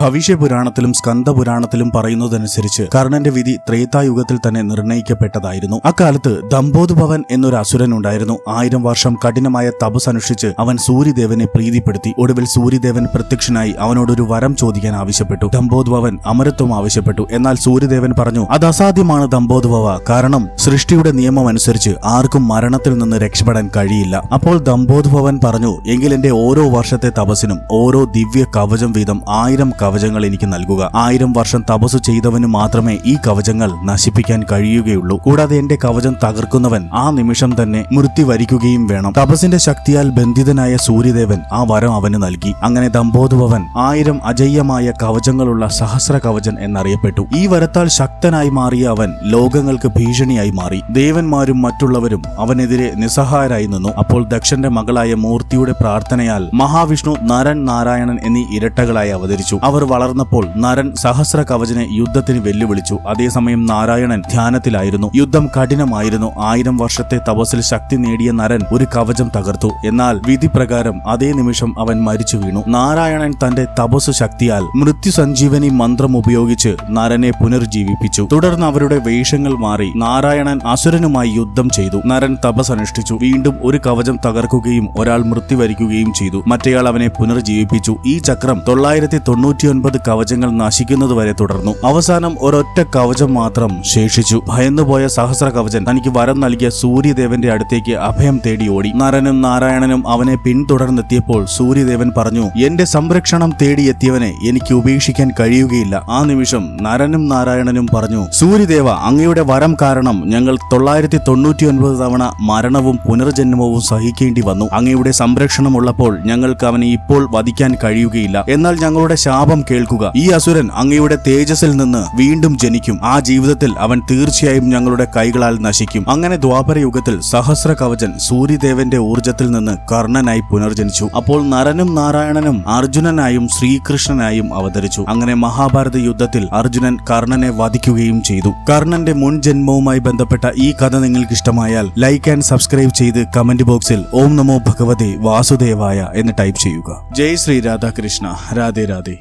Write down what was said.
ഭവിഷ്യപുരാണത്തിലും സ്കന്ദപുരാണത്തിലും പറയുന്നതനുസരിച്ച് കർണന്റെ വിധി ത്രേതായുഗത്തിൽ തന്നെ നിർണയിക്കപ്പെട്ടതായിരുന്നു. അക്കാലത്ത് ദംഭോദ്ഭവൻ എന്നൊരു അസുരൻ ഉണ്ടായിരുന്നു. 1000 വർഷം കഠിനമായ തപസ് അനുഷ്ഠിച്ച് അവൻ സൂര്യദേവനെ പ്രീതിപ്പെടുത്തി. ഒടുവിൽ സൂര്യദേവൻ പ്രത്യക്ഷനായി അവനോടൊരു വരം ചോദിക്കാൻ ആവശ്യപ്പെട്ടു. ദംഭോദ്ഭവൻ അമരത്വം ആവശ്യപ്പെട്ടു. എന്നാൽ സൂര്യദേവൻ പറഞ്ഞു, അത് അസാധ്യമാണ് ദംഭോദ്ഭവ, കാരണം സൃഷ്ടിയുടെ നിയമം അനുസരിച്ച് ആർക്കും മരണത്തിൽ നിന്ന് രക്ഷപ്പെടാൻ കഴിയില്ല. അപ്പോൾ ദംഭോദ്ഭവൻ പറഞ്ഞു, എങ്കിൽ എന്റെ ഓരോ വർഷത്തെ തപസ്സിനും ഓരോ ദിവ്യ കവചം വീതം 1000 കവചങ്ങൾ എനിക്ക് നൽകുക. 1000 വർഷം തപസ് ചെയ്തവന് മാത്രമേ ഈ കവചങ്ങൾ നശിപ്പിക്കാൻ കഴിയുകയുള്ളൂ. കൂടാതെ എന്റെ കവചം തകർക്കുന്നവൻ ആ നിമിഷം തന്നെ മൃത്യു വരിക്കുകയും വേണം. തപസ്സിന്റെ ശക്തിയാൽ ബന്ധിതനായ സൂര്യദേവൻ ആ വരം അവന് നൽകി. അങ്ങനെ ദംഭോദ്ഭവൻ 1000 അജയ്യമായ കവചങ്ങളുള്ള സഹസ്ര കവചൻ എന്നറിയപ്പെട്ടു. ഈ വരത്താൽ ശക്തനായി മാറിയ അവൻ ലോകങ്ങൾക്ക് ഭീഷണിയായി മാറി. ദേവന്മാരും മറ്റുള്ളവരും അവനെതിരെ നിസ്സഹായരായി നിന്നു. അപ്പോൾ ദക്ഷന്റെ മകളായ മൂർത്തിയുടെ പ്രാർത്ഥനയാൽ മഹാവിഷ്ണു, നരൻ, നാരായണൻ എന്നീ ഇരട്ടകളായി അവതരിച്ചു. അവർ വളർന്നപ്പോൾ നരൻ സഹസ്ര കവചനെ യുദ്ധത്തിന് വെല്ലുവിളിച്ചു. അതേസമയം നാരായണൻ ധ്യാനത്തിലായിരുന്നു. യുദ്ധം കഠിനമായിരുന്നു. 1000 വർഷത്തെ തപസ്സിൽ ശക്തി നേടിയ നരൻ ഒരു കവചം തകർത്തു. എന്നാൽ വിധി പ്രകാരം അതേ നിമിഷം അവൻ മരിച്ചു വീണു. നാരായണൻ തന്റെ തപസ്സു ശക്തിയാൽ മൃത്യു സഞ്ജീവനി മന്ത്രം ഉപയോഗിച്ച് നരനെ പുനർജീവിപ്പിച്ചു. തുടർന്ന് അവരുടെ വേഷങ്ങൾ മാറി നാരായണൻ അസുരനുമായി യുദ്ധം ചെയ്തു. നരൻ തപസ് അനുഷ്ഠിച്ചു. വീണ്ടും ഒരു കവചം തകർക്കുകയും ഒരാൾ മൃത്യു വരിക്കുകയും ചെയ്തു. മറ്റേയാൾ അവനെ പുനർജീവിപ്പിച്ചു. ഈ ചക്രം 999 കവചങ്ങൾ നശിക്കുന്നതുവരെ തുടർന്നു. അവസാനം ഒരൊറ്റ കവചം മാത്രം ശേഷിച്ചു. ഭയന്നുപോയ സഹസ്ര കവചൻ തനിക്ക് വരം നൽകിയ സൂര്യദേവന്റെ അടുത്തേക്ക് അഭയം തേടി ഓടി. നരനും നാരായണനും അവനെ പിന്തുടർന്നെത്തിയപ്പോൾ സൂര്യദേവൻ പറഞ്ഞു, എന്റെ സംരക്ഷണം തേടിയെത്തിയവനെ എനിക്ക് ഉപേക്ഷിക്കാൻ കഴിയുകയില്ല. ആ നിമിഷം നരനും നാരായണനും പറഞ്ഞു, സൂര്യദേവ, അങ്ങയുടെ വരം കാരണം ഞങ്ങൾ 999 തവണ മരണവും പുനർജന്മവും സഹിക്കേണ്ടി വന്നു. അങ്ങയുടെ സംരക്ഷണം ഉള്ളപ്പോൾ ഞങ്ങൾക്ക് അവനെ ഇപ്പോൾ വധിക്കാൻ കഴിയുകയില്ല. എന്നാൽ ഞങ്ങളുടെ ശാപം കേൾക്കുക. ഈ അസുരൻ അങ്ങയുടെ തേജസ്സിൽ നിന്ന് വീണ്ടും ജനിക്കും. ആ ജീവിതത്തിൽ അവൻ തീർച്ചയായും ഞങ്ങളുടെ കൈകളാൽ നശിക്കും. അങ്ങനെ ദ്വാപരയുഗത്തിൽ സഹസ്ര കവചൻ സൂര്യദേവന്റെ ഊർജത്തിൽ നിന്ന് കർണനായി പുനർജനിച്ചു. അപ്പോൾ നരനും നാരായണനും അർജുനനായും ശ്രീകൃഷ്ണനായും അവതരിച്ചു. അങ്ങനെ മഹാഭാരത യുദ്ധത്തിൽ അർജുനൻ കർണനെ വധിക്കുകയും ചെയ്തു. കർണന്റെ മുൻ ജന്മവുമായി ബന്ധപ്പെട്ട ഈ കഥ നിങ്ങൾക്ക് ഇഷ്ടമായാൽ ലൈക്ക് ആൻഡ് സബ്സ്ക്രൈബ് ചെയ്ത് കമന്റ് ബോക്സിൽ ഓം നമോ ഭഗവതേ വാസുദേവായ എന്ന് ടൈപ്പ് ചെയ്യുക. ജയ് ശ്രീ രാധാകൃഷ്ണ. രാധേ രാധേ.